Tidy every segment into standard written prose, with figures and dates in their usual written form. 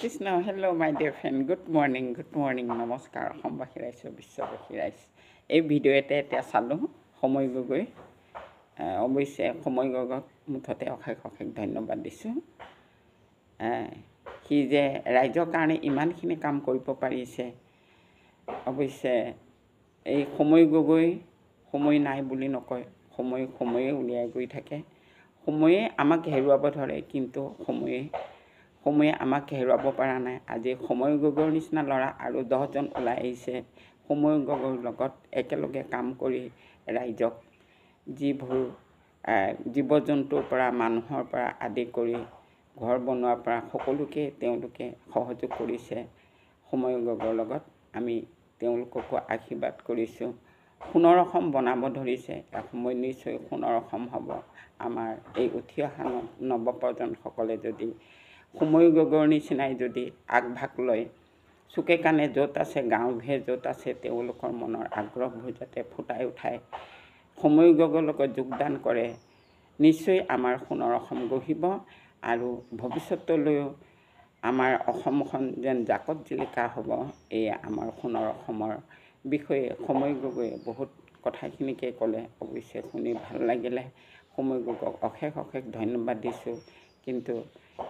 Krishna hello' মাই dear friend good morning নমস্কাৰ অসমবাসী ৰাইজ বিশ্ববাসী ৰাইজ এই ভিডিঅ' এতিয়া চালোঁ সময় গগৈ অৱশ্যে সময় গগৈক মুঠতে অশেষ ধন্যবাদ দিছোঁ সি যে ৰাইজৰ কাৰণে ইমানখিনি কাম কৰিব পাৰিছে অৱশ্যে এই সময় গগৈ সময় নাই বুলি নকয় সময়ে উলিয়াই গৈ থাকে সময়ে আমাক হেৰুৱাব ধৰে কিন্তু সময়ে আমাক হেৰুৱাব পৰা নাই আজি সময় গগৈৰ নিচিনা ল'ৰা আৰু 10জন ওলাই আহিছে সময় গগৈৰ লগত একেলগে কাম কৰি ৰাইজক যিবোৰ জীৱ জন্তুৰ পৰা মানুহৰ পৰা আদি কৰি ঘৰ বনোৱাৰ পৰা সকলোকে তেওঁলোকে সহযোগ কৰিছে সময় গগৈৰ লগত আমি তেওঁলোককো আশীৰ্বাদ কৰিছোঁ সোণৰ অসম বনাব ধৰিছে এসময় নিশ্চয় সোণৰ অসম হ'ব আমাৰ এই উঠি অহা নৱপ্ৰজন্মসকলে যদি সময় গগৈৰ নিচিনাই যদি আগভাগ লয় চুকে কাণে য'ত আছে গাঁওভূঞে য'ত আছে তেওঁলোকৰ মনৰ আগ্ৰহবোৰ যাতে ফুটাই উঠায় সময় গগৈৰ লগত যোগদান কৰে নিশ্চয় আমাৰ সোণৰ অসম গঢ়িব আৰু ভৱিষ্যতলৈও আমাৰ অসমখন যেন জাকত জিলিকা হ'ব এয়া আমাৰ সোণৰ অসমৰ বিষয়ে সময় গগৈয়ে বহুত কথাখিনিকে ক'লে অৱশ্যে শুনি ভাল লাগিলে সময় গগৈক অশেষ ধন্যবাদ দিছোঁ কিন্তু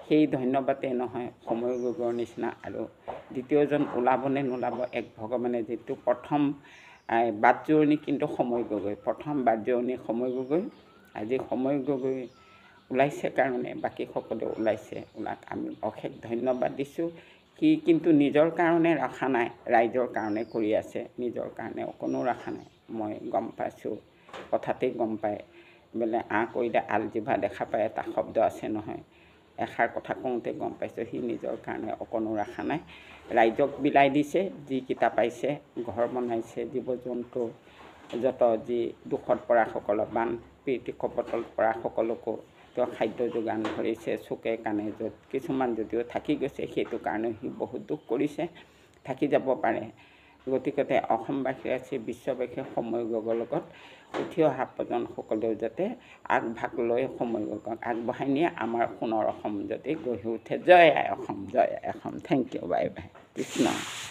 সেই ধন্যবাদেই নহয় সময় গগৈৰ নিচিনা আৰু দ্বিতীয়জন ওলাব নে নোলাব এক ভগৱানে যিটো প্ৰথম বাটজোৰণি কিন্তু সময় গগৈ প্ৰথম বাটজোৰণি সময় গগৈ আজি সময় গগৈ ওলাইছে কাৰণে বাকী সকলো ওলাইছে ওলাক আমি অশেষ ধন্যবাদ দিছোঁ সি কিন্তু নিজৰ কাৰণে ৰখা নাই ৰাইজৰ কাৰণে কৰি আছে নিজৰ কাৰণে অকণো ৰখা নাই মই গম পাইছোঁ কথাতেই গম পায় বোলে কৰিলে আলজিভা দেখা পায় এটা শব্দ আছে নহয় এষাৰ কথা কওঁতে গম পাইছোঁ সি নিজৰ কাৰণে অকণো ৰখা নাই ৰাইজক বিলাই দিছে যিকেইটা পাইছে ঘৰ বনাইছে জীৱ জন্তু যত যি দুখত পৰা সকলক বান প্ৰীতি কপটত পৰা সকলকো তেওঁ খাদ্য যোগান ধৰিছে চুকে কাণে য'ত কিছুমান যদিও থাকি গৈছে সেইটো কাৰণে সি বহুত দুখ কৰিছে থাকি যাব পাৰে গতিকে অসমবাসী আছে বিশ্ববাসীয়ে সময় গগৈৰ লগত উঠি অহা প্ৰজন্মসকলেও যাতে আগভাগ লৈ সময় গগৈক আগবঢ়াই নিয়ে আমাৰ সোণৰ অসম যাতে গঢ়ি উঠে জয় আই অসম থেংক ইউ বাই কৃষ্ণ